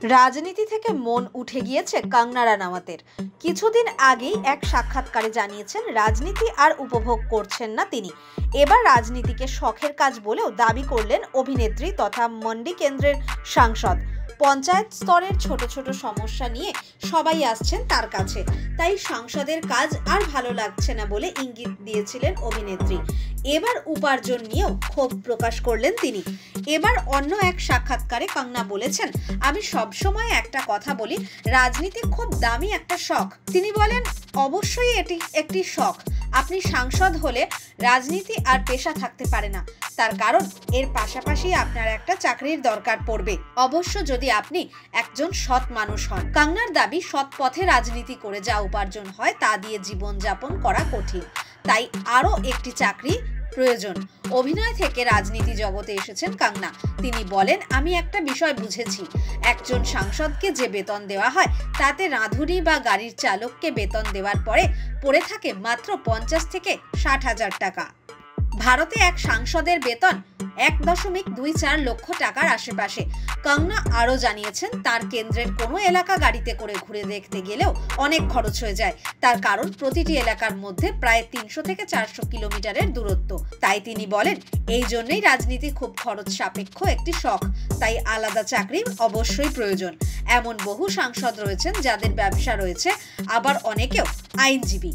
রাজনীতি থেকে মন উঠে গিয়েছে কঙ্গনা রানাওয়াতের। কিছুদিন আগেই এক সাক্ষাৎকারে জানিয়েছেন রাজনীতি আর উপভোগ করছেন না তিনি। এবার রাজনীতিকে শখের কাজ বলেও দাবি করলেন অভিনেত্রী তথা মন্ডি কেন্দ্রের সাংসদ। পঞ্চায়েত স্তরের ছোট ছোট সমস্যা নিয়ে সবাই আসছেন তার কাছে, তাই সাংসদের কাজ আর ভালো লাগছে না বলে ইঙ্গিত দিয়েছিলেন অভিনেত্রী। এবার উপার্জন নিয়েও ক্ষোভ প্রকাশ করলেন তিনি। এবার অন্য এক সাক্ষাৎকারে কঙ্গনা বলেছেন, আমি সবসময় একটা কথা বলি, রাজনীতি খুব দামি একটা শখ। তিনি বলেন, অবশ্যই এটি একটি শখ। আপনি সাংসদ হলে রাজনীতি আর পেশা থাকতে পারে না, তার কারণ এর পাশাপাশি আপনার একটা চাকরির দরকার পড়বে, অবশ্য যদি আপনি একজন সৎ মানুষ হন। কঙ্গনার দাবি, সৎ পথে রাজনীতি করে যা উপার্জন হয় তা দিয়ে জীবনযাপন করা কঠিন, তাই আরও একটি চাকরি প্রয়োজন। অভিনয় থেকে রাজনীতি জগতে এসেছেন কঙ্গনা। তিনি বলেন, আমি একটা বিষয় বুঝেছি, একজন সাংসদকে যে বেতন দেওয়া হয় তাতে রাঁধুনি বা গাড়ির চালককে বেতন দেওয়ার পরে পড়ে থাকে মাত্র 50 থেকে 60,000 টাকা। ভারতে এক সাংসদের বেতন 1.24 লক্ষ টাকার আশেপাশে। কঙ্গনা আরও জানিয়েছেন, তার কেন্দ্রের কোনো এলাকা গাড়িতে করে ঘুরে দেখতে গেলেও অনেক খরচ হয়ে যায়, তার কারণ প্রতিটি এলাকার মধ্যে প্রায় 300 থেকে 400 কিলোমিটারের দূরত্ব। তাই তিনি বলেন, এই জন্যই রাজনীতি খুব খরচ সাপেক্ষ একটি শখ, তাই আলাদা চাকরি অবশ্যই প্রয়োজন। এমন বহু সাংসদ রয়েছেন যাদের ব্যবসা রয়েছে, আবার অনেকেও আইনজীবী।